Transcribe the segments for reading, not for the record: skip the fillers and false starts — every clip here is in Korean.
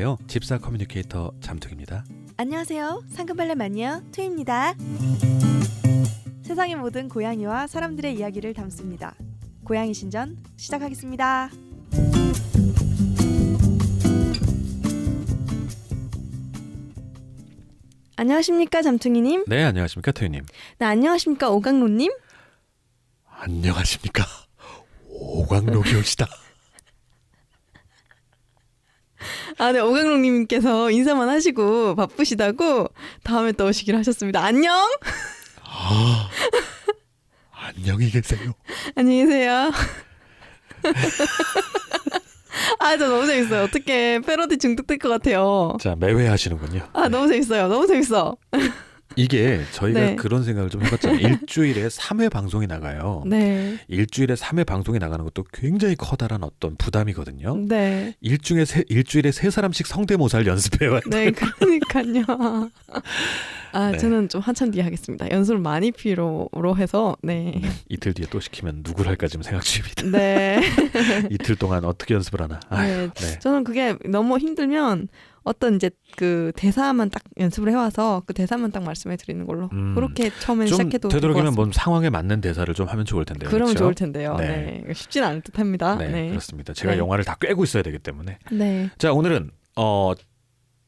안녕하세요. 집사 커뮤니케이터 잠툭입니다. 안녕하세요. 상큼발레 마니아 투입니다. 세상의 모든 고양이와 사람들의 이야기를 담습니다. 고양이 신전 시작하겠습니다. 안녕하십니까 잠퉁이님. 네, 안녕하십니까 토이님. 네, 안녕하십니까 오강로님. 안녕하십니까 오광록이 오시다. 아, 네, 오강록님께서 인사만 하시고 바쁘시다고 다음에 또 오시기로 하셨습니다. 안녕. 아, 안녕히 계세요. 안녕히 계세요. 아, 저 너무 재밌어요. 어떻게 패러디 중독될 것 같아요. 자, 매회 하시는군요. 아, 너무 재밌어요. 너무 재밌어. 이게 저희가 네. 그런 생각을 좀 해봤잖아요. 일주일에 3회 방송이 나가요. 네. 일주일에 3회 방송이 나가는 것도 굉장히 커다란 어떤 부담이거든요. 네. 일주일에 세 사람씩 성대모사를 연습해요. 네, 그러니까요. 아, 네. 저는 좀 한참 뒤에 하겠습니다. 연습을 많이 필요로 해서, 네. 이틀 뒤에 또 시키면 누구를 할까 지금 생각 중입니다. 네. 이틀 동안 어떻게 연습을 하나. 아유, 네. 저는 그게 너무 힘들면 어떤 이제 그 대사만 딱 연습을 해와서 그 대사만 딱 말씀해 드리는 걸로 그렇게 처음에 좀 시작해도 되도록이면 뭔 상황에 맞는 대사를 좀 하면 좋을 텐데요. 그러면 그렇죠? 좋을 텐데요. 네. 네. 쉽진 않을 듯합니다. 네, 네. 그렇습니다. 제가 네. 영화를 다 꿰고 있어야 되기 때문에. 네. 자, 오늘은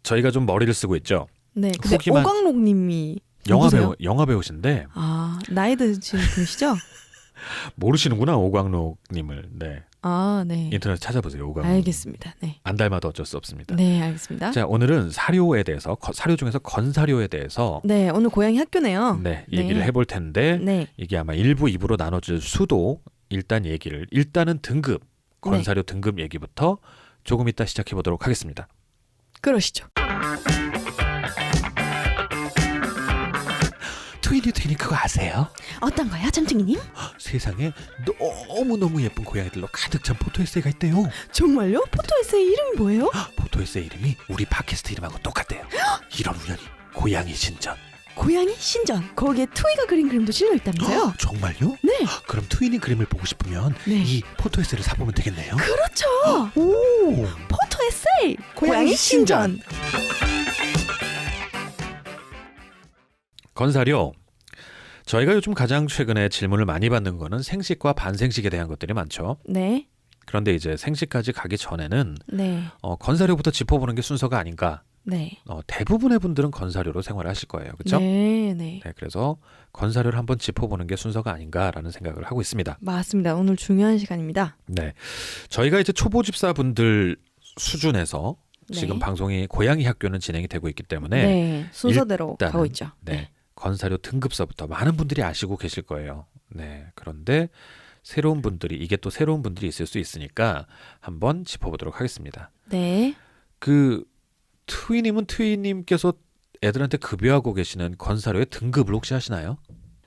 저희가 좀 머리를 쓰고 있죠. 네. 근데 후기만- 오광록님이 영화 배우신데 아, 나이 드신 분이시죠? 모르시는구나 오광록님을. 네, 아, 네. 인터넷 찾아보세요. 오광록. 알겠습니다. 네. 안 닮아도 어쩔 수 없습니다. 네, 알겠습니다. 자, 오늘은 사료에 대해서 사료 중에서 건사료에 대해서 네, 오늘 고양이 학교네요. 네, 얘기를 해볼 텐데 네. 이게 아마 1부, 2부로 나눠질 수도 일단은 등급 건사료 등급 얘기부터 조금 이따 시작해 보도록 하겠습니다. 그러시죠. 트윈이 그거 아세요? 어떤 거요, 잠둥이님? 세상에 너무너무 예쁜 고양이들로 가득 찬 포토 에세이가 있대요. 정말요? 포토 에세이 이름이 뭐예요? 포토 에세이 이름이 우리 팟캐스트 이름하고 똑같대요. 이런 우연히 고양이 신전. 고양이 신전. 거기에 투이가 그린 그림도 실려 있다면서요? 정말요? 네. 그럼 트윈이 그림을 보고 싶으면 네. 이 포토 에세이를 사보면 되겠네요. 그렇죠. 오, 포토 에세이. 고양이 신전. 건사료. 저희가 요즘 가장 최근에 질문을 많이 받는 거는 생식과 반생식에 대한 것들이 많죠. 네. 그런데 이제 생식까지 가기 전에는 네. 건사료부터 짚어보는 게 순서가 아닌가. 네. 대부분의 분들은 건사료로 생활하실 거예요. 그렇죠? 네, 네. 네, 그래서 건사료를 한번 짚어보는 게 순서가 아닌가라는 생각을 하고 있습니다. 맞습니다. 오늘 중요한 시간입니다. 네, 저희가 이제 초보 집사분들 수준에서 네. 지금 방송이 고양이 학교는 진행이 되고 있기 때문에 네. 순서대로 일단은, 가고 있죠. 네, 건사료 등급서부터 많은 분들이 아시고 계실 거예요. 네, 그런데 새로운 분들이 있을 수 있으니까 한번 짚어보도록 하겠습니다. 네. 그 트위님께서 애들한테 급여하고 계시는 건사료의 등급을 혹시 아시나요?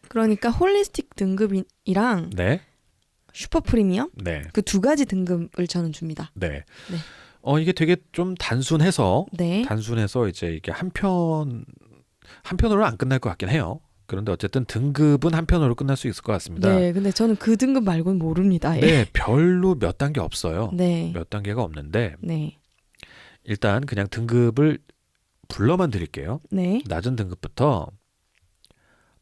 그러니까 홀리스틱 등급이랑 네, 슈퍼 프리미엄 네, 그 두 가지 등급을 저는 줍니다. 네. 네. 이게 되게 좀 단순해서 네. 이제 이게 한편으로는 안 끝날 것 같긴 해요. 그런데 어쨌든 등급은 한편으로 끝날 수 있을 것 같습니다. 네. 근데 저는 그 등급 말고는 모릅니다. 예. 네, 별로 몇 단계 없어요. 네. 몇 단계가 없는데 네. 일단 그냥 등급을 불러만 드릴게요. 네. 낮은 등급부터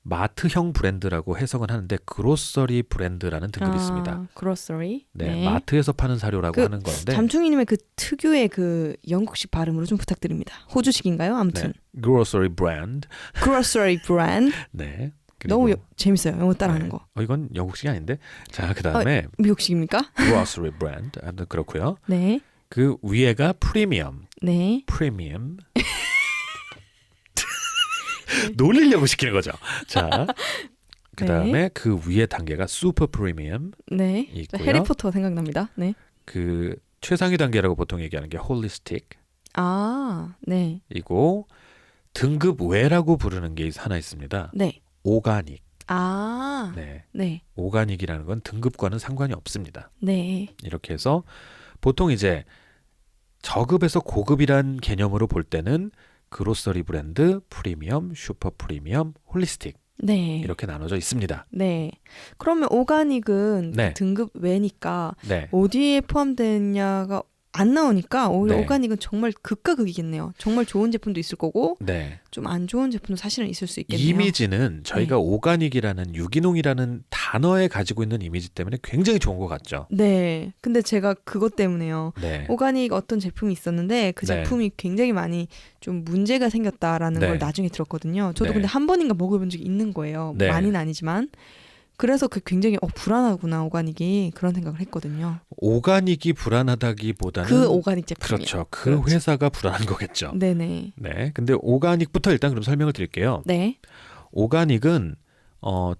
마트형 브랜드라고 해석은 하는데 그로서리 브랜드라는 등급이 있습니다. 그로서리. 네, 마트에서 파는 사료라고 그 하는 건데 잠충이님의 그 특유의 그 영국식 발음으로 좀 부탁드립니다. 호주식인가요? 아무튼 네, 그로서리 브랜드. 그로서리 브랜드. 네. 그리고, 너무 재밌어요. 영어 따라하는 네. 거. 이건 영국식이 아닌데. 자, 그다음에 미국식입니까? 그로서리 브랜드. 아무튼 그렇고요. 네. 그 위에가 프리미엄. 네. 프리미엄. 놀리려고 시키는 거죠. 자, 그 다음에 그 위에 단계가 슈퍼 프리미엄 네. 있고요. 해리포터 생각납니다. 네. 그 최상위 단계라고 보통 얘기하는 게 홀리스틱 아, 네. 이고 등급 외라고 부르는 게 하나 있습니다. 네. 오가닉. 아, 네, 네. 오가닉이라는 건 등급과는 상관이 없습니다. 네. 이렇게 해서 보통 이제 저급에서 고급이란 개념으로 볼 때는 그로서리 브랜드, 프리미엄, 슈퍼 프리미엄, 홀리스틱 네. 이렇게 나눠져 있습니다. 네. 그러면 오가닉은 네. 등급 외니까 네. 어디에 포함되냐가 안 나오니까 오히려 네. 오가닉은 정말 극과 극이겠네요. 정말 좋은 제품도 있을 거고 네. 좀 안 좋은 제품도 사실은 있을 수 있겠네요. 이미지는 저희가 네. 오가닉이라는 유기농이라는 단어에 가지고 있는 이미지 때문에 굉장히 좋은 것 같죠. 네. 근데 제가 그것 때문에요. 네. 오가닉 어떤 제품이 있었는데 그 네. 제품이 굉장히 많이 좀 문제가 생겼다라는 네. 걸 나중에 들었거든요. 저도 네. 근데 한 번인가 먹어본 적이 있는 거예요. 네. 많이는 아니지만. 그래서 그 굉장히 불안하구나 오가닉이 그런 생각을 했거든요. 오가닉이 불안하다기보다는 그 오가닉 제품이요. 그렇죠. 그 그렇죠. 회사가 불안한 거겠죠. 네네. 네. 근데 오가닉부터 일단 그럼 설명을 드릴게요. 네. 오가닉은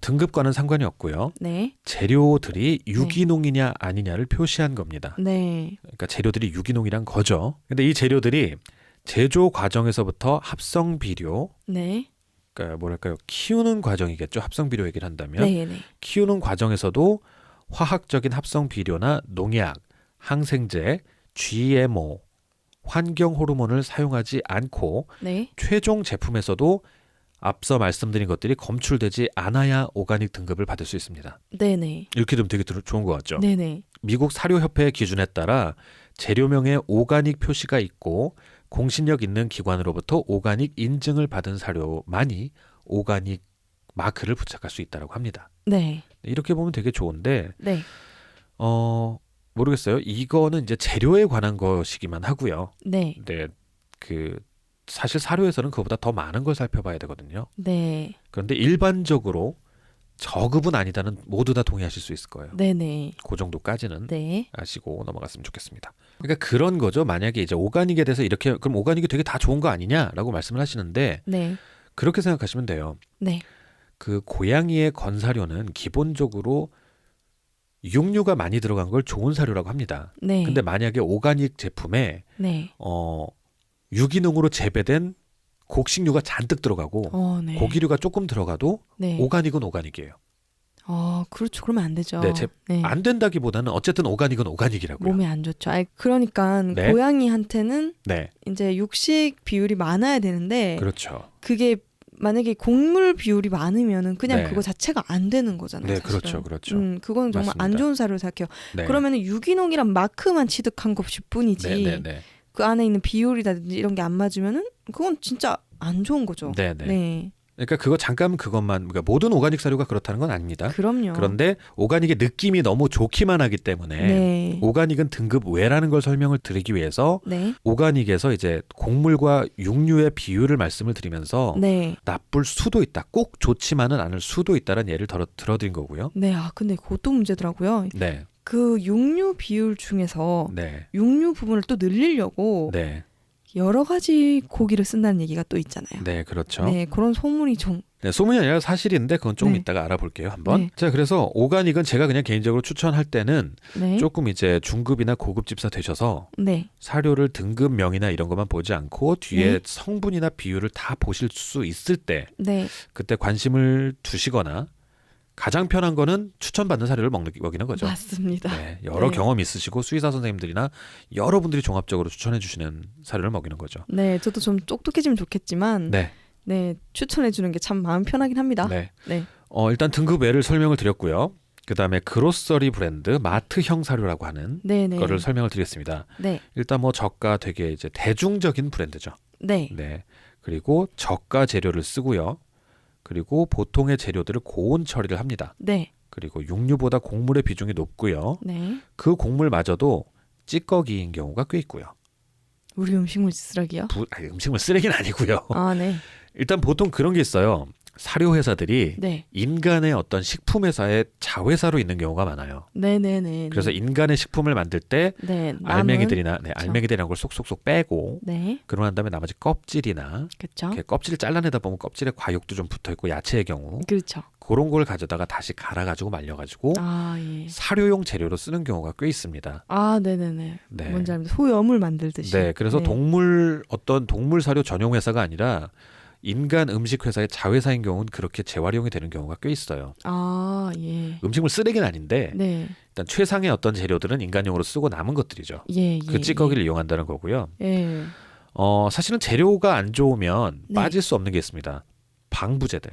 등급과는 상관이 없고요. 네. 재료들이 유기농이냐 아니냐를 표시한 겁니다. 네. 그러니까 재료들이 유기농이란 거죠. 근데 이 재료들이 제조 과정에서부터 합성 비료, 네. 그러니까 뭐랄까요, 키우는 과정이겠죠. 합성 비료 얘기를 한다면 네네. 키우는 과정에서도 화학적인 합성 비료나 농약, 항생제, GMO, 환경 호르몬을 사용하지 않고 네. 최종 제품에서도 앞서 말씀드린 것들이 검출되지 않아야 오가닉 등급을 받을 수 있습니다. 네네. 이렇게 되면 되게 좋은 것 같죠. 네네. 미국 사료협회의 기준에 따라 재료명에 오가닉 표시가 있고 공신력 있는 기관으로부터 오가닉 인증을 받은 사료만이 오가닉 마크를 부착할 수 있다고 합니다. 네. 이렇게 보면 되게 좋은데 네. 모르겠어요. 이거는 이제 재료에 관한 것이기만 하고요. 네. 근데 그 사실 사료에서는 그거보다 더 많은 걸 살펴봐야 되거든요. 네. 그런데 일반적으로 저급은 아니다는 모두 다 동의하실 수 있을 거예요. 네네. 그 정도까지는 네. 아시고 넘어갔으면 좋겠습니다. 그러니까 그런 거죠. 만약에 이제 오가닉에 대해서 이렇게 그럼 오가닉이 되게 다 좋은 거 아니냐라고 말씀을 하시는데 네. 그렇게 생각하시면 돼요. 네. 그 고양이의 건사료는 기본적으로 육류가 많이 들어간 걸 좋은 사료라고 합니다. 네. 근데 만약에 오가닉 제품에 네. 유기농으로 재배된 곡식류가 잔뜩 들어가고 네. 고기류가 조금 들어가도 네. 오가닉은 오가닉이에요. 그렇죠. 그러면 안 되죠. 네, 네. 안 된다기보다는 어쨌든 오가닉은 오가닉이라고요. 몸에 안 좋죠. 그러니까 네. 고양이한테는 네, 이제 육식 비율이 많아야 되는데 그렇죠. 그게 만약에 곡물 비율이 많으면은 그냥 네. 그거 자체가 안 되는 거잖아요. 네, 사실은. 그렇죠, 그렇죠. 그건 정말 안 맞습니다. 좋은 사료로 생각해요. 네. 그러면은 유기농이란 마크만 취득한 것일 뿐이지 네, 네, 네. 그 안에 있는 비율이라든지 이런 게 안 맞으면은 그건 진짜 안 좋은 거죠. 네, 네. 네. 그러니까 그거 잠깐 그것만 그러니까 모든 오가닉 사료가 그렇다는 건 아닙니다. 그럼요. 그런데 오가닉의 느낌이 너무 좋기만 하기 때문에 네. 오가닉은 등급 외라는 걸 설명을 드리기 위해서 네. 오가닉에서 이제 곡물과 육류의 비율을 말씀을 드리면서 네. 나쁠 수도 있다. 꼭 좋지만은 않을 수도 있다는 예를 들어드린 거고요. 네. 근데 그것도 문제더라고요. 네, 그 육류 비율 중에서 네, 육류 부분을 또 늘리려고 네, 여러 가지 고기를 쓴다는 얘기가 또 있잖아요. 네, 그렇죠. 네, 그런 소문이 좀 네, 소문이 아니라 사실인데 그건 조금 네. 이따가 알아볼게요. 한번. 네. 자, 그래서 오가닉은 제가 그냥 개인적으로 추천할 때는 네. 조금 이제 중급이나 고급 집사 되셔서 네. 사료를 등급명이나 이런 것만 보지 않고 뒤에 네. 성분이나 비율을 다 보실 수 있을 때 네. 그때 관심을 두시거나 가장 편한 거는 추천받는 사료를 먹이는 거죠. 맞습니다. 네, 여러 네. 경험 있으시고 수의사 선생님들이나 여러분들이 종합적으로 추천해 주시는 사료를 먹이는 거죠. 네, 저도 좀 똑똑해지면 좋겠지만 네, 네, 추천해 주는 게 참 마음 편하긴 합니다. 네. 네. 일단 등급 외를 설명을 드렸고요. 그 다음에 그로서리 브랜드 마트형 사료라고 하는 네, 네. 거를 설명을 드리겠습니다. 네. 일단 뭐 저가 되게 이제 대중적인 브랜드죠. 네. 네. 그리고 저가 재료를 쓰고요. 그리고 보통의 재료들을 고온 처리를 합니다. 네. 그리고 육류보다 곡물의 비중이 높고요. 네. 그 곡물마저도 찌꺼기인 경우가 꽤 있고요. 우리 음식물 쓰레기요? 음식물 쓰레기는 아니고요. 네. 일단 보통 그런 게 있어요. 사료 회사들이 네. 인간의 어떤 식품 회사의 자회사로 있는 경우가 많아요. 네, 네, 네. 그래서 인간의 식품을 만들 때 네, 남은 알맹이들이나 그쵸. 알맹이들이란 걸 쏙쏙쏙 빼고 네. 그러고 난 다음에 나머지 껍질이나 그렇죠. 이렇게 껍질을 잘라내다 보면 껍질에 과육도 좀 붙어 있고 야채의 경우 그렇죠. 그런 걸 가져다가 다시 갈아가지고 말려가지고 예. 사료용 재료로 쓰는 경우가 꽤 있습니다. 네, 네, 네. 네. 뭔지 압니다. 소염을 만들듯이. 네, 그래서 네. 어떤 동물 사료 전용 회사가 아니라 인간 음식 회사의 자회사인 경우는 그렇게 재활용이 되는 경우가 꽤 있어요. 예. 음식물 쓰레기는 아닌데 네. 일단 최상의 어떤 재료들은 인간용으로 쓰고 남은 것들이죠. 예, 그 찌꺼기를 이용한다는 거고요. 예. 사실은 재료가 안 좋으면 네. 빠질 수 없는 게 있습니다. 방부제들.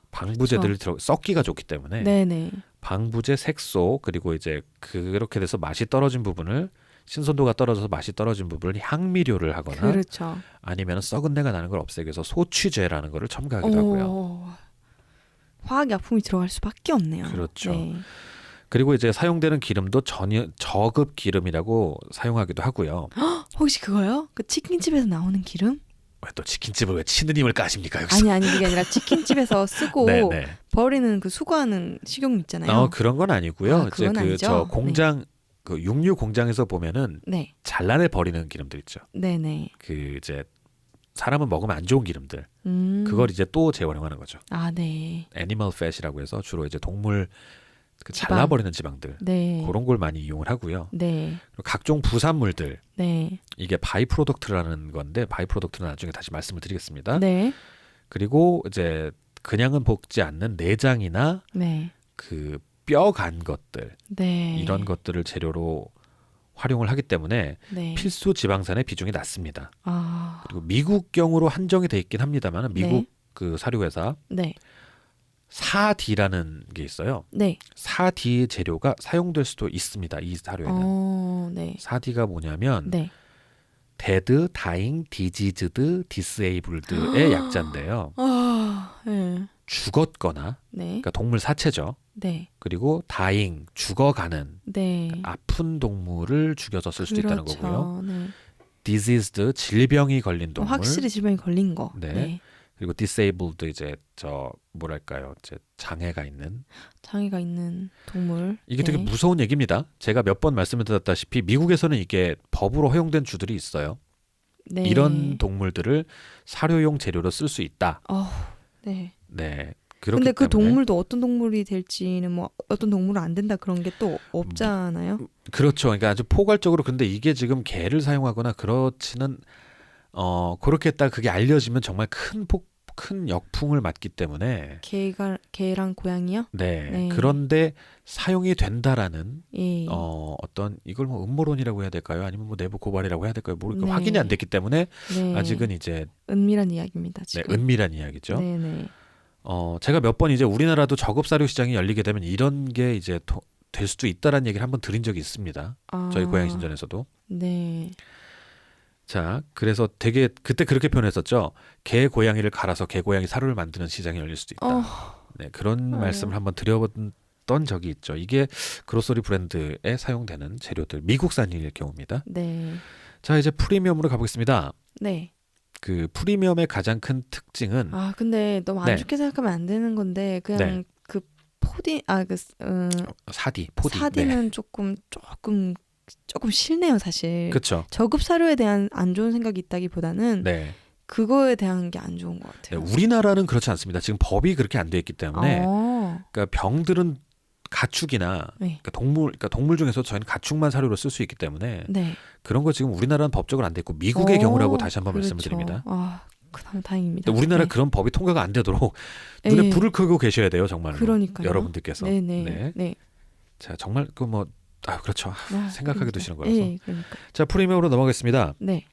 방부제들을 썩기가 좋기 때문에 네네. 방부제, 색소 그리고 이제 그렇게 돼서 맛이 떨어진 부분을 신선도가 떨어져서 맛이 떨어진 부분을 향미료를 하거나 그렇죠. 아니면 썩은 내가 나는 걸 없애기 위해서 소취제라는 거를 첨가하기도 하고요. 화학 약품이 들어갈 수밖에 없네요. 그렇죠. 네. 그리고 이제 사용되는 기름도 저급 기름이라고 사용하기도 하고요. 혹시 그거요? 그 치킨집에서 나오는 기름? 왜 또 치킨집을 왜 치는 힘을 까십니까 여기서? 아니 그게 아니라 치킨집에서 쓰고 네네. 버리는 그 수거하는 식용유 있잖아요. 그런 건 아니고요. 아, 이제 그건 그 아니죠? 저 공장 그 육류 공장에서 보면은 네, 잘라내 버리는 기름들 있죠. 네네. 그 이제 사람은 먹으면 안 좋은 기름들. 그걸 이제 또 재활용하는 거죠. 아, 네, 애니멀 팻이라고 해서 주로 이제 동물 그 지방. 잘라버리는 지방들 네, 그런 걸 많이 이용을 하고요. 네, 그리고 각종 부산물들 네, 이게 바이 프로덕트라는 건데 바이 프로덕트는 나중에 다시 말씀을 드리겠습니다. 네, 그리고 이제 그냥은 볶지 않는 내장이나 네, 그 뼈 간 것들 네. 이런 것들을 재료로 활용을 하기 때문에 네. 필수 지방산의 비중이 낮습니다. 아, 그리고 미국경으로 한정이 돼 있긴 합니다만 미국 네. 그 사료회사 네, 4D라는 게 있어요. 네. 4D의 재료가 사용될 수도 있습니다. 이 사료에는. 네, 4D가 뭐냐면 네. 데드, 다잉, 디지즈드, 디스에이블드의 약자인데요. 아, 네, 죽었거나 네, 그러니까 동물 사체죠. 네, 그리고 다잉, 죽어가는 네. 아픈 동물을 죽여서 쓸 수도 있다는 그렇죠. 거고요. 네. diseased, 질병이 걸린 동물. 확실히 질병이 걸린 거. 네. 네. 그리고 disabled 이제 저 뭐랄까요? 이제 장애가 있는. 장애가 있는 동물. 이게 네. 되게 무서운 얘기입니다. 제가 몇 번 말씀을 드렸다시피 미국에서는 이게 법으로 허용된 주들이 있어요. 네. 이런 동물들을 사료용 재료로 쓸 수 있다. 네. 네. 그렇기 근데 그 때문에 동물도 어떤 동물이 될지는 뭐 어떤 동물은 안 된다 그런 게 또 없잖아요. 그렇죠. 그러니까 아주 포괄적으로 근데 이게 지금 개를 사용하거나 그렇지는 그렇게 딱 그게 알려지면 정말 큰 역풍을 맞기 때문에 개랑 고양이요? 네. 네. 그런데 사용이 된다라는 예. 어떤 이걸 뭐 음모론이라고 해야 될까요? 아니면 뭐 내부 고발이라고 해야 될까요? 모르겠고 네. 확인이 안 됐기 때문에 네. 아직은 이제 은밀한 이야기입니다. 네, 지금. 은밀한 이야기죠. 네네. 제가 몇 번 이제 우리나라도 저급 사료 시장이 열리게 되면 이런 게 이제 될 수도 있다라는 얘기를 한번 드린 적이 있습니다. 아, 저희 고양이 신전에서도. 네. 자, 그래서 되게 그때 그렇게 표현했었죠. 개 고양이를 갈아서 개 고양이 사료를 만드는 시장이 열릴 수도 있다. 네, 그런 말씀을 한번 드려본 적이 있죠. 이게 그로서리 브랜드에 사용되는 재료들 미국산일 경우입니다. 네. 자, 이제 프리미엄으로 가보겠습니다. 네. 그 프리미엄의 가장 큰 특징은 아 근데 너무 안 네. 좋게 생각하면 안 되는 건데 그냥 네. 그 포디 사디, 포디. 사디는 네. 조금 싫네요 사실. 그렇죠. 저급 사료에 대한 안 좋은 생각이 있다기보다는 네. 그거에 대한 게 안 좋은 것 네, 같아요. 우리나라는 그렇지 않습니다. 지금 법이 그렇게 안 돼 있기 때문에 그러니까 병들은 가축이나 네. 그러니까 동물 중에서 저희는 가축만 사료로 쓸 수 있기 때문에 네. 그런 거 지금 우리나라는 법적으로 안 돼 있고 미국의 경우라고 다시 한번 그렇죠. 말씀을 드립니다. 그다음 다행입니다. 근데 우리나라 네. 그런 법이 통과가 안 되도록 눈에 네. 불을 켜고 계셔야 돼요, 정말로. 그러니까요. 여러분들께서. 네네. 네. 네. 자, 정말 그렇죠. 생각하기도 싫은 거라서. 네, 그러니까. 자, 프리미엄으로 넘어가겠습니다. 네.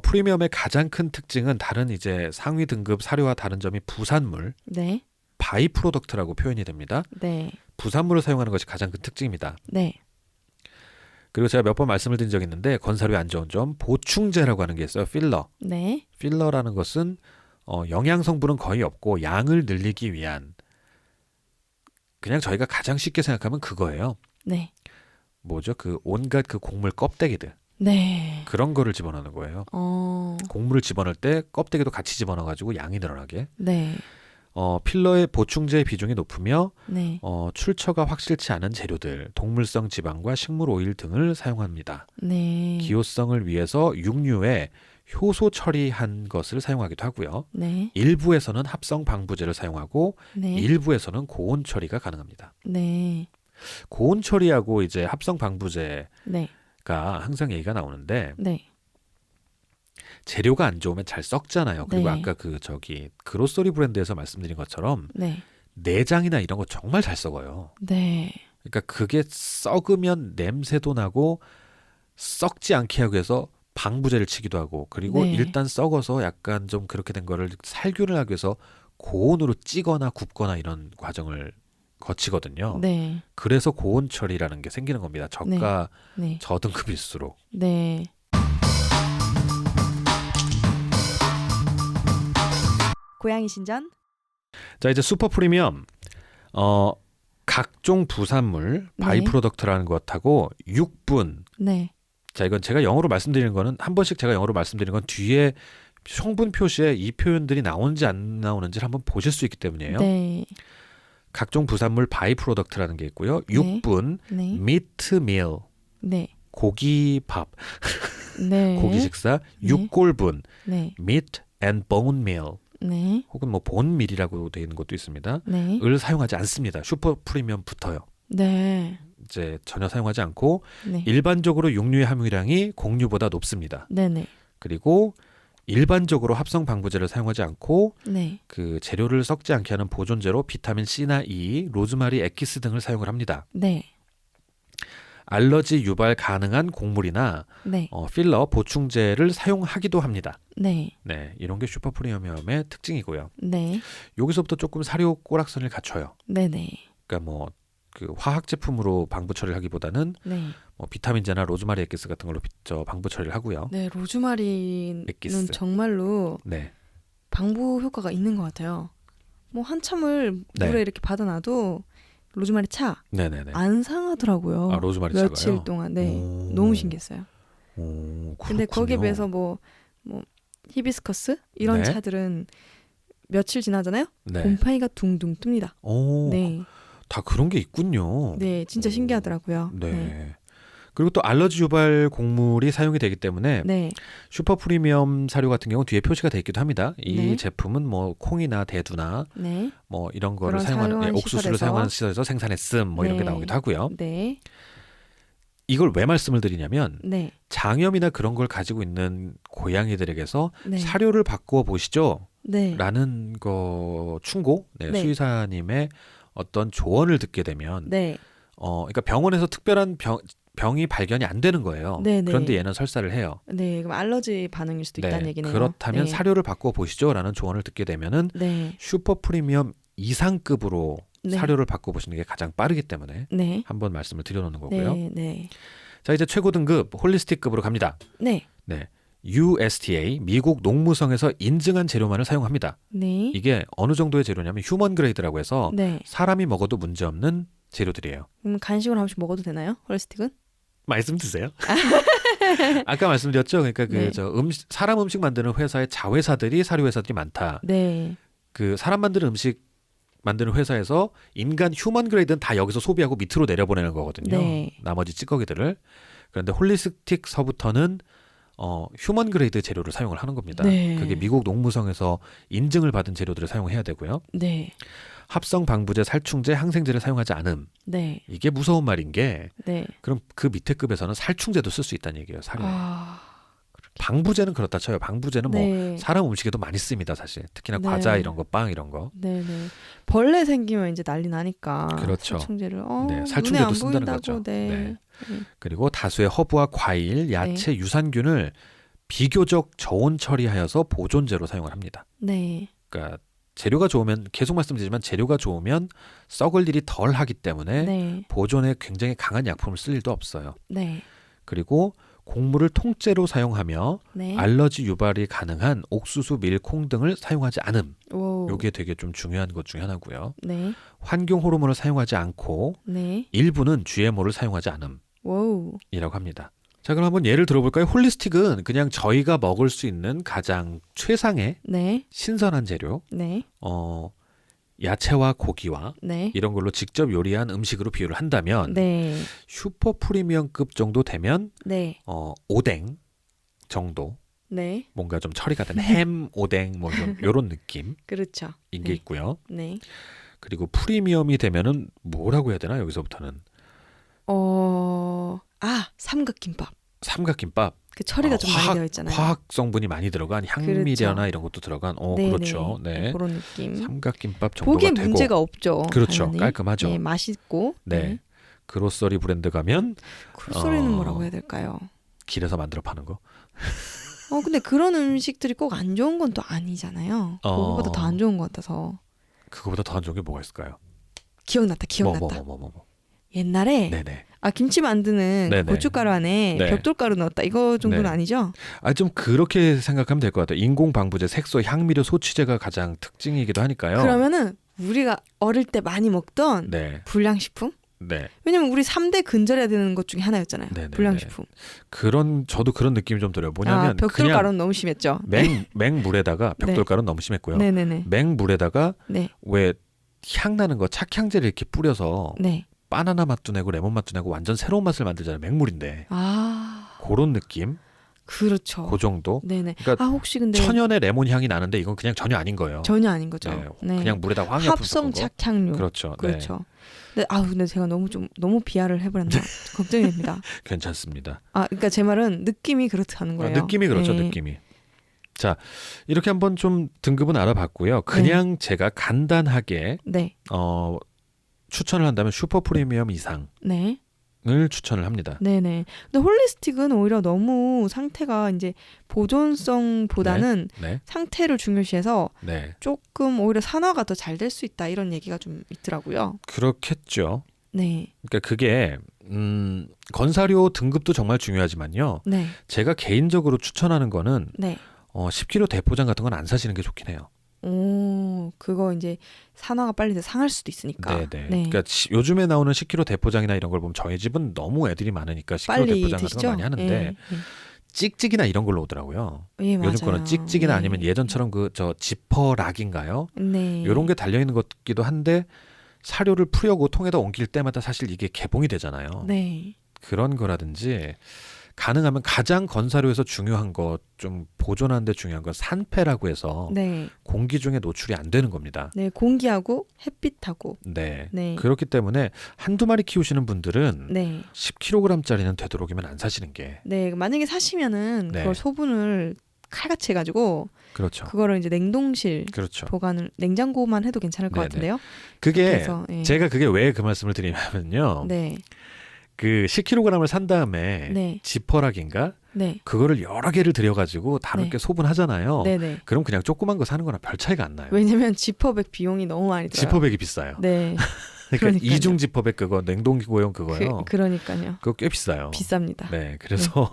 프리미엄의 가장 큰 특징은 다른 이제 상위 등급 사료와 다른 점이 부산물, 네. 바이 프로덕트라고 표현이 됩니다. 네. 부산물을 사용하는 것이 가장 큰 특징입니다. 네. 그리고 제가 몇 번 말씀을 드린 적이 있는데 건사료에 안 좋은 점 보충제라고 하는 게 있어요. 필러. 네. 필러라는 것은 영양 성분은 거의 없고 양을 늘리기 위한 그냥 저희가 가장 쉽게 생각하면 그거예요. 네. 뭐죠? 그 온갖 그 곡물 껍데기들 네. 그런 거를 집어넣는 거예요. 곡물을 집어넣을 때 껍데기도 같이 집어넣어가지고 양이 늘어나게. 네. 필러의 보충제의 비중이 높으며 네. 출처가 확실치 않은 재료들, 동물성 지방과 식물 오일 등을 사용합니다. 네. 기호성을 위해서 육류에 효소 처리한 것을 사용하기도 하고요. 네. 일부에서는 합성 방부제를 사용하고 네. 일부에서는 고온 처리가 가능합니다. 네. 고온 처리하고 이제 합성 방부제가 네. 항상 얘기가 나오는데 네. 재료가 안 좋으면 잘 썩잖아요. 그리고 네. 아까 그로서리 브랜드에서 말씀드린 것처럼 네. 내장이나 이런 거 정말 잘 썩어요. 네. 그러니까 그게 썩으면 냄새도 나고 썩지 않게 하기 위해서 방부제를 치기도 하고 그리고 네. 일단 썩어서 약간 좀 그렇게 된 거를 살균을 하기 위해서 고온으로 찌거나 굽거나 이런 과정을 거치거든요. 네. 그래서 고온처리라는 게 생기는 겁니다. 저가 네. 저등급일수록. 네. 고양이 신전. 자, 이제 슈퍼 프리미엄 각종 부산물 네. 바이 프로덕트라는 것하고 육분. 네. 자, 이건 제가 영어로 말씀드리는 거는 한 번씩 제가 영어로 말씀드리는 건 뒤에 성분 표시에 이 표현들이 나오는지 안 나오는지를 한번 보실 수 있기 때문이에요. 네. 각종 부산물 바이 프로덕트라는 게 있고요. 육분, 네. 미트 밀, 네. 고기밥, 네. 고기 식사, 육골분, 네. meat and bone meal, 네. 혹은 뭐 본밀이라고 되어 있는 것도 있습니다. 네. 을 사용하지 않습니다. 슈퍼 프리미엄부터요. 네. 이제 전혀 사용하지 않고 네. 일반적으로 육류의 함유량이 곡류보다 높습니다. 네네. 그리고 일반적으로 합성 방부제를 사용하지 않고 네. 그 재료를 썩지 않게 하는 보존제로 비타민 C나 E, 로즈마리 액기스 등을 사용을 합니다. 네. 알러지 유발 가능한 곡물이나 네. 필러 보충제를 사용하기도 합니다. 네. 네, 이런 게 슈퍼 프리미엄의 특징이고요. 네. 여기서부터 조금 사료 꼬락선을 갖춰요. 네네. 그러니까 뭐 그 화학 제품으로 방부 처리를 하기보다는 네. 뭐 비타민제나 로즈마리 액기스 같은 걸로 방부 처리를 하고요. 네. 로즈마리는 액기스. 정말로 네, 방부 효과가 있는 것 같아요. 뭐 한참을 네. 물에 이렇게 받아놔도 로즈마리 차 안 네네네. 상하더라고요. 아, 로즈마리 며칠 차가요? 동안. 네. 오. 너무 신기했어요. 오, 근데 거기에 그렇군요. 비해서 뭐 히비스커스 이런 네. 차들은 며칠 지나잖아요. 네. 곰팡이가 둥둥 뜹니다. 오, 네. 다 그런 게 있군요. 네, 진짜 오. 신기하더라고요. 네. 네. 그리고 또 알러지 유발 곡물이 사용이 되기 때문에 네. 슈퍼 프리미엄 사료 같은 경우 뒤에 표시가 돼 있기도 합니다. 이 네. 제품은 뭐 콩이나 대두나 네. 뭐 이런 거를 그런 사용하는 사용한 옥수수를 시설에서. 사용하는 시설에서 생산했음 뭐 이런 게 네. 나오기도 하고요. 네. 이걸 왜 말씀을 드리냐면 네. 장염이나 그런 걸 가지고 있는 고양이들에게서 네. 사료를 바꾸어 보시죠. 네. 라는 거 충고 네, 네. 수의사님의 어떤 조언을 듣게 되면 네. 그러니까 병원에서 특별한 병이 발견이 안 되는 거예요. 네, 네. 그런데 얘는 설사를 해요. 네. 그럼 알러지 반응일 수도 있다는 얘기네요. 그렇다면 네. 사료를 바꿔 보시죠라는 조언을 듣게 되면은 네. 슈퍼 프리미엄 이상급으로 네. 사료를 바꿔 보시는 게 가장 빠르기 때문에 네. 한번 말씀을 드려놓는 거고요. 네. 네. 자, 이제 최고 등급 홀리스틱급으로 갑니다. 네. 네, USDA 미국 농무성에서 인증한 재료만을 사용합니다. 네. 이게 어느 정도의 재료냐면 휴먼 그레이드라고 해서 네. 사람이 먹어도 문제 없는 재료들이에요. 그럼 간식으로 한 번씩 먹어도 되나요? 홀스틱은? 말씀 드세요. 아까 말씀드렸죠. 그러니까 네. 사람 음식 만드는 회사의 자회사들이 사료 회사들이 많다. 네. 그 사람 만드는 음식 만드는 회사에서 인간 휴먼 그레이드는 다 여기서 소비하고 밑으로 내려보내는 거거든요. 네. 나머지 찌꺼기들을. 그런데 홀리스틱서부터는 휴먼 그레이드 재료를 사용을 하는 겁니다. 네. 그게 미국 농무성에서 인증을 받은 재료들을 사용해야 되고요. 네. 합성 방부제, 살충제, 항생제를 사용하지 않음. 네. 이게 무서운 말인 게 네. 그럼 그 밑에 급에서는 살충제도 쓸 수 있다는 얘기예요. 사료에. 아. 방부제는 그렇다 쳐요. 방부제는 뭐 네. 사람 음식에도 많이 씁니다. 사실 특히나 네. 과자 이런 거, 빵 이런 거. 네, 네. 벌레 생기면 이제 난리 나니까. 그렇죠. 살충제를 네, 눈에 살충제도 안 쓴다는 보인다고. 거죠. 네. 네. 네. 그리고 다수의 허브와 과일, 야채, 유산균을 비교적 저온 처리하여서 보존제로 사용을 합니다. 네. 그러니까 재료가 좋으면 계속 말씀드리지만 재료가 좋으면 썩을 일이 덜 하기 때문에 네. 보존에 굉장히 강한 약품을 쓸 일도 없어요. 네. 그리고 곡물을 통째로 사용하며 네. 알러지 유발이 가능한 옥수수, 밀, 콩 등을 사용하지 않음. 오. 요게 되게 좀 중요한 것 중에 하나고요. 네. 환경 호르몬을 사용하지 않고 네. 일부는 GMO를 사용하지 않음이라고 와우. 합니다. 자, 그럼 한번 예를 들어볼까요? 홀리스틱은 그냥 저희가 먹을 수 있는 가장 최상의 네. 신선한 재료, 네. 야채와 고기와 네. 이런 걸로 직접 요리한 음식으로 비유를 한다면 네. 슈퍼 프리미엄급 정도 되면 네. 오뎅 정도, 네. 뭔가 좀 처리가 된 햄 오뎅 뭐 좀 요런 느낌인 그렇죠. 게 네. 있고요. 네. 그리고 프리미엄이 되면은 뭐라고 해야 되나 여기서부터는 삼각김밥. 삼각김밥. 그 처리가 좀 많이 되어 있잖아요. 화학 성분이 많이 들어간 향미료나 그렇죠. 이런 것도 들어간. 네, 그렇죠. 네. 네. 그런 느낌. 삼각김밥 정도가 보기엔 되고. 문제가 없죠. 그렇죠. 당연히. 깔끔하죠. 네, 맛있고. 네. 그로서리 브랜드 가면 쿨소리는 뭐라고 해야 될까요? 길에서 만들어 파는 거. 근데 그런 음식들이 꼭 안 좋은 건 또 아니잖아요. 그거보다 더 안 좋은 것 같아서. 그거보다 더 안 좋은 게 뭐가 있을까요? 기억났다. 뭐. 옛날에 네네. 김치 만드는 네네. 고춧가루 안에 네. 벽돌가루 넣었다. 이거 정도는 네. 아니죠? 좀 그렇게 생각하면 될 것 같아요. 인공 방부제, 색소, 향미료, 소치제가 가장 특징이기도 하니까요. 그러면은 우리가 어릴 때 많이 먹던 네. 불량식품? 네. 왜냐면 우리 3대 근절해야 되는 것 중에 하나였잖아요. 네네네. 불량식품. 저도 그런 느낌이 좀 들어요. 뭐냐면 벽돌가루는 너무 심했죠. 맹물에다가 벽돌가루는 너무 심했고요. 네네네. 맹물에다가 네. 왜 향 나는 거 착향제를 이렇게 뿌려서 네. 바나나 맛도 내고 레몬 맛도 내고 완전 새로운 맛을 만들잖아요. 맹물인데. 그런 느낌? 그렇죠. 그 정도? 네네. 그러니까 혹시 근데 천연의 레몬 향이 나는데 이건 그냥 전혀 아닌 거예요. 전혀 아닌 거죠. 네. 그냥 물에다 황약 합성 착향료. 그렇죠. 그렇죠. 네. 근데 제가 너무 비하를 해버렸나 걱정이 됩니다. 괜찮습니다. 그러니까 제 말은 느낌이 그렇다는 거예요. 느낌이 그렇죠. 네. 느낌이. 자, 이렇게 한번 좀 등급은 알아봤고요. 그냥 제가 간단하게 네. 추천을 한다면 슈퍼 프리미엄 이상을 네. 추천을 합니다. 네네. 근데 홀리스틱은 오히려 너무 상태가 이제 보존성보다는 네. 상태를 중요시해서 네. 조금 오히려 산화가 더 잘 될 수 있다 이런 얘기가 좀 있더라고요. 그렇겠죠. 네. 그러니까 그게 건사료 등급도 정말 중요하지만요. 네. 제가 개인적으로 추천하는 거는 네. 10kg 대포장 같은 건 안 사시는 게 좋긴 해요. 그거 이제 산화가 빨리 상할 수도 있으니까. 네네. 그러니까 요즘에 나오는 10kg 대포장이나 이런 걸 보면 저희 집은 너무 애들이 많으니까 10kg 빨리 대포장 같은 드시죠? 거 많이 하는데 예. 찍찍이나 이런 걸로 오더라고요. 예, 맞아요. 요즘 거는 찍찍이나 네. 아니면 예전처럼 지퍼락인가요? 네. 이런 게 달려 있는 것기도 한데 사료를 풀려고 통에다 옮길 때마다 사실 이게 개봉이 되잖아요. 네. 그런 거라든지 가능하면 가장 건사료에서 중요한 것 좀 보존하는 데 중요한 건 산패라고 해서 네. 공기 중에 노출이 안 되는 겁니다. 네, 공기하고 햇빛하고. 네. 네. 그렇기 때문에 한두 마리 키우시는 분들은 네. 10kg짜리는 되도록이면 안 사시는 게. 네, 만약에 사시면은 네. 그걸 소분을 칼같이 해가지고 그렇죠. 그거를 이제 냉동실 그렇죠. 보관을 냉장고만 해도 괜찮을 것 네네. 같은데요. 그게 그래서, 예. 제가 그게 왜 그 말씀을 드리냐면요. 네. 그 10kg을 산 다음에 네. 지퍼락인가 네. 그거를 여러 개를 들여가지고 다르게 네. 소분하잖아요. 네네. 그럼 그냥 조그만 거 사는 거랑 별 차이가 안 나요. 왜냐면 지퍼백 비용이 너무 많이 들어요. 지퍼백이 비싸요. 네. 그러니까 그러니까요. 이중 지퍼백 그거 냉동고용 그거요. 그러니까요. 그거 꽤 비싸요. 비쌉니다. 네, 그래서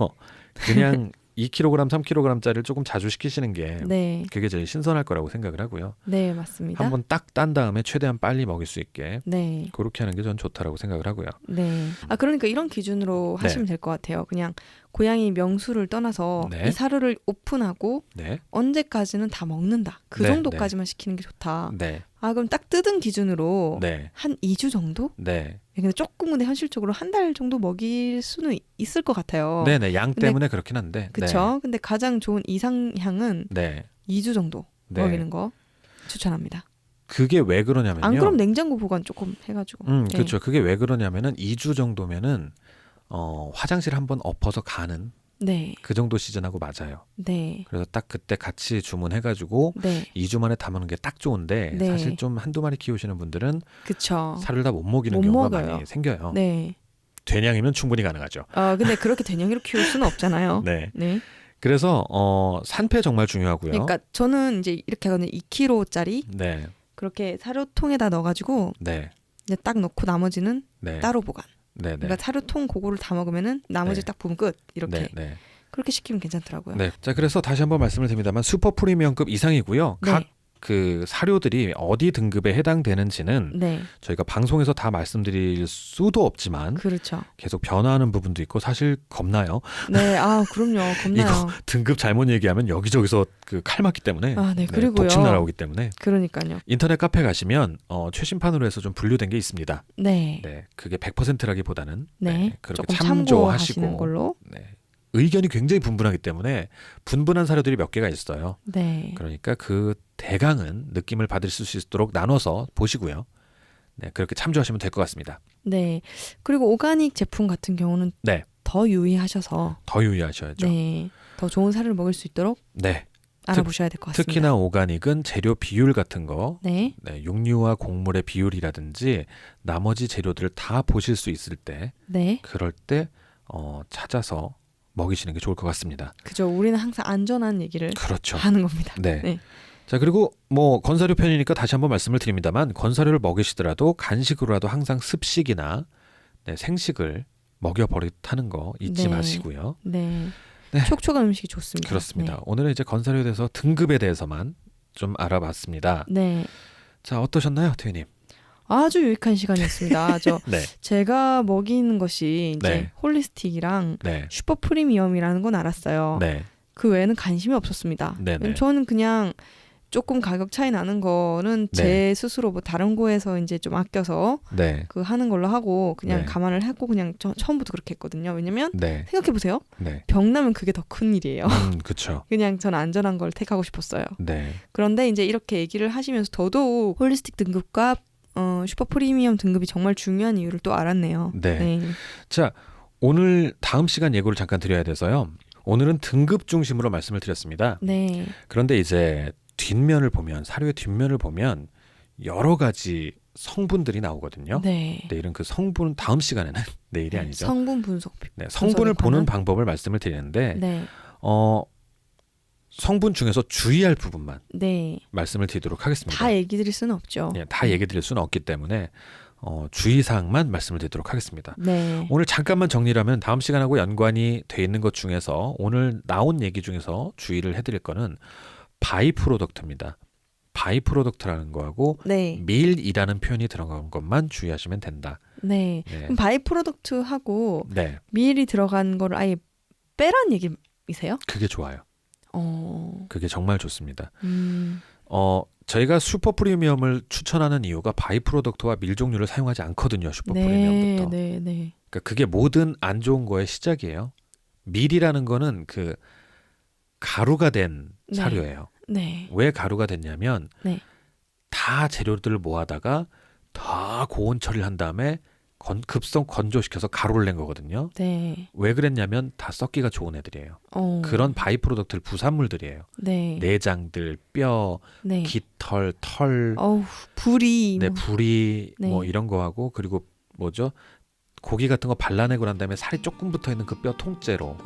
그냥 2kg, 3kg짜리를 조금 자주 시키시는 게 네. 그게 제일 신선할 거라고 생각을 하고요. 네, 맞습니다. 한번 딱 딴 다음에 최대한 빨리 먹일 수 있게 네. 그렇게 하는 게 전 좋다라고 생각을 하고요. 네. 그러니까 이런 기준으로 하시면 될 것 같아요. 그냥 고양이 명수를 떠나서 네. 이 사료를 오픈하고 네, 언제까지는 다 먹는다. 그 네, 정도까지만 시키는 게 좋다. 네, 그럼 딱 뜯은 기준으로 네, 한 2주 정도? 네, 근데 조금 근데 현실적으로 한 달 정도 먹일 수는 있을 것 같아요. 네, 네. 양 근데- 때문에 그렇긴 한데. 그렇죠. 근데 가장 좋은 이상향은 네, 2주 정도 네. 먹이는 거 추천합니다. 그게 왜 그러냐면요. 안 그럼 냉장고 보관 조금 해가지고. 예. 그렇죠. 그게 왜 그러냐면은 2주 정도면은 화장실 한번 엎어서 가는 네, 그 정도 시즌하고 맞아요. 네, 그래서 딱 그때 같이 주문해가지고 네, 2주 만에 담는 게 딱 좋은데 네. 사실 좀 한두 마리 키우시는 분들은 그쵸. 살을 다 못 먹이는 못 경우가 먹어요. 많이 생겨요. 네. 된양이면 충분히 가능하죠. 근데 그렇게 된형으로 키울 수는 없잖아요. 네. 네. 그래서 산패 정말 중요하고요. 그러니까 저는 이제 이렇게 하거든요. 2kg짜리 네, 그렇게 사료통에다 넣어가지고 네, 이제 딱 넣고 나머지는 네, 따로 보관. 네, 네, 그러니까 사료통 그거를 다 먹으면은 나머지 네. 딱 보면 끝. 이렇게 네, 네. 그렇게 시키면 괜찮더라고요. 네. 자, 그래서 다시 한번 말씀을 드립니다만 슈퍼 프리미엄급 이상이고요. 네. 각 그 사료들이 어디 등급에 해당되는지는 네, 저희가 방송에서 다 말씀드릴 수도 없지만 그렇죠. 계속 변화하는 부분도 있고 사실 겁나요. 네, 그럼요. 겁나요. 등급 잘못 얘기하면 여기저기서 그 칼 맞기 때문에 네, 그리고요. 독침 날아오기 때문에 그러니까요. 인터넷 카페 가시면 최신판으로 해서 좀 분류된 게 있습니다. 네, 네, 그게 100%라기보다는 네, 그렇게 조금 참조하시고 참고하시는 걸로. 네, 의견이 굉장히 분분하기 때문에 분분한 사료들이 몇 개가 있어요. 네, 그러니까 그 대강은 느낌을 받을 수 있도록 나눠서 보시고요. 네, 그렇게 참조하시면 될 것 같습니다. 네. 그리고 오가닉 제품 같은 경우는 네. 더 유의하셔서 더 유의하셔야죠. 네, 더 좋은 사료를 먹을 수 있도록 네. 알아보셔야 될 것 같습니다. 특히나 오가닉은 재료 비율 같은 거, 네, 네, 육류와 곡물의 비율이라든지 나머지 재료들을 다 보실 수 있을 때, 네, 그럴 때 찾아서 먹이시는 게 좋을 것 같습니다. 그죠. 우리는 항상 안전한 얘기를 그렇죠. 하는 겁니다. 네. 네. 자, 그리고 뭐 건사료 편이니까 다시 한번 말씀을 드립니다만 건사료를 먹이시더라도 간식으로라도 항상 습식이나 생식을 먹여 버릇하는 거 잊지 네. 마시고요. 네. 네. 촉촉한 음식이 좋습니다. 그렇습니다. 오늘은 이제 건사료에 대해서 등급에 대해서만 좀 알아봤습니다. 네. 자, 어떠셨나요, 태희님? 아주 유익한 시간이었습니다. 네. 제가 먹이는 것이 이제 네. 홀리스틱이랑 네. 슈퍼 프리미엄이라는 건 알았어요. 네. 그 외에는 관심이 없었습니다. 네네. 저는 그냥 조금 가격 차이 나는 거는 제 네. 스스로 뭐 다른 거에서 이제 좀 아껴서 네. 그 하는 걸로 하고 그냥 네. 감안을 하고 그냥 처음부터 그렇게 했거든요. 왜냐면 네. 생각해 보세요. 네. 병 나면 그게 더 큰 일이에요. 그렇죠. 그냥 전 안전한 걸 택하고 싶었어요. 네. 그런데 이제 이렇게 얘기를 하시면서 더더욱 홀리스틱 등급과 슈퍼 프리미엄 등급이 정말 중요한 이유를 또 알았네요. 네. 자, 오늘 다음 시간 예고를 잠깐 드려야 돼서요. 오늘은 등급 중심으로 말씀을 드렸습니다. 네. 그런데 이제 뒷면을 보면 사료의 뒷면을 보면 여러 가지 성분들이 나오거든요. 네. 내일은 그 성분 다음 시간에는 내일이 아니죠. 성분 분석. 네, 성분을 분석에 보는 관한? 방법을 말씀을 드리는데 네. 성분 중에서 주의할 부분만 네. 말씀을 드리도록 하겠습니다. 다 얘기 드릴 수는 없죠. 예, 다 얘기 드릴 수는 없기 때문에 주의사항만 말씀을 드리도록 하겠습니다. 네. 오늘 잠깐만 정리를 하면 다음 시간하고 연관이 돼 있는 것 중에서 오늘 나온 얘기 중에서 주의를 해드릴 거는 바이 프로덕트입니다. 바이 프로덕트라는 거하고 네. 밀이라는 표현이 들어간 것만 주의하시면 된다. 네. 네. 그럼 바이 프로덕트하고 네, 밀이 들어간 거를 아예 빼란 얘기이세요? 그게 좋아요. 그게 정말 좋습니다. 음. 저희가 슈퍼 프리미엄을 추천하는 이유가 바이 프로덕트와 밀 종류를 사용하지 않거든요. 슈퍼 네. 프리미엄부터. 네. 네. 그러니까 그게 모든 안 좋은 거의 시작이에요. 밀이라는 거는 그 가루가 된 네. 사료예요. 네. 왜 가루가 됐냐면 네. 다 재료들을 모아다가 다 고온 처리를 한 다음에 급성 건조시켜서 가루를 낸 거거든요. 네. 왜 그랬냐면 다 썩기가 좋은 애들이에요. 그런 바이 프로덕트를 부산물들이에요. 네. 내장들, 뼈, 네. 깃털, 털, 부리. 네, 뭐. 부리 네. 뭐 이런 거 하고 그리고 뭐죠? 고기 같은 거 발라내고 난 다음에 살이 조금 붙어 있는 그 뼈 통째로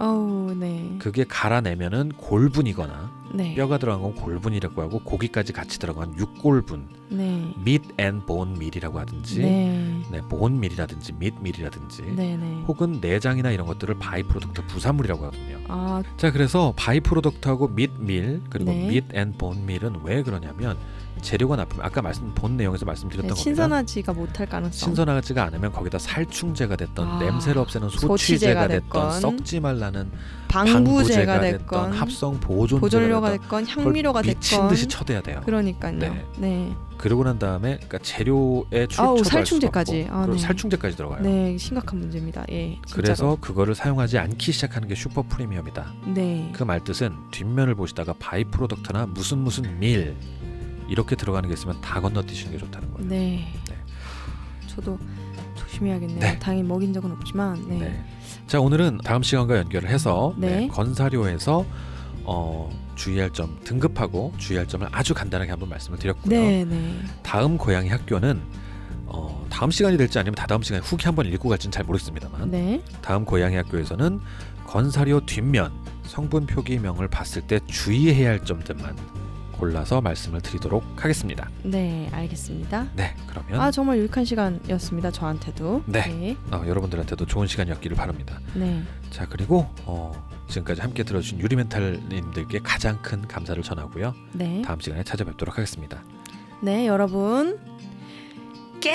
네. 그게 갈아내면은 골분이거나 네. 뼈가 들어간 건 골분이라고 하고 고기까지 같이 들어간 육골분, 네. meat and bone meal이라고 하든지, 네. 네, bone meal이라든지 meat meal이라든지, 네. 네. 혹은 내장이나 이런 것들을 바이 프로덕트 부산물이라고 하거든요. 아, 자, 그래서 바이 프로덕트하고 meat meal 그리고 네. meat and bone meal은 왜 그러냐면 재료가 나쁘면 아까 본 내용에서 말씀드렸던 겁니다. 신선하지가 못할 가능성. 신선하지가 않으면 거기다 살충제가 됐던 냄새를 없애는 소치제가 소치제가 됐던 됐건, 썩지 말라는 방부제가 됐던 됐건, 합성 보존제가 보존료가 됐던 됐건, 향미료가 미친 됐건. 듯이 쳐대야 돼요. 그러니까요. 네. 네. 그러고 난 다음에 그러니까 재료에 아우, 출처도 살충제까지. 알 수 없고 아, 그리고 네. 살충제까지 들어가요. 네, 심각한 문제입니다. 예. 진짜로. 그래서 그거를 사용하지 않기 시작하는 게 슈퍼 프리미엄이다. 네. 그 말 뜻은 뒷면을 보시다가 바이 프로덕트나 무슨 밀 이렇게 들어가는 게 있으면 다 건너뛰시는 게 좋다는 거예요. 네. 네. 저도 조심해야겠네요. 네. 당연히 먹인 적은 없지만. 네. 네. 자, 오늘은 다음 시간과 연결을 해서 네. 건사료에서 주의할 점 등급하고 주의할 점을 아주 간단하게 한번 말씀을 드렸고요. 네, 네. 다음 고양이 학교는 다음 시간이 될지 아니면 다다음 시간에 후기 한번 읽고 갈지는 잘 모르겠습니다만 네. 다음 고양이 학교에서는 건사료 뒷면 성분 표기명을 봤을 때 주의해야 할 점들만 골라서 말씀을 드리도록 하겠습니다. 네, 알겠습니다. 네, 그러면 아, 정말 유익한 시간이었습니다. 저한테도. 네. 네. 여러분들한테도 좋은 시간이었기를 바랍니다. 네. 자, 그리고 지금까지 함께 들어주신 유리멘탈님들께 가장 큰 감사를 전하고요. 네. 다음 시간에 찾아뵙도록 하겠습니다. 네, 여러분. 깨!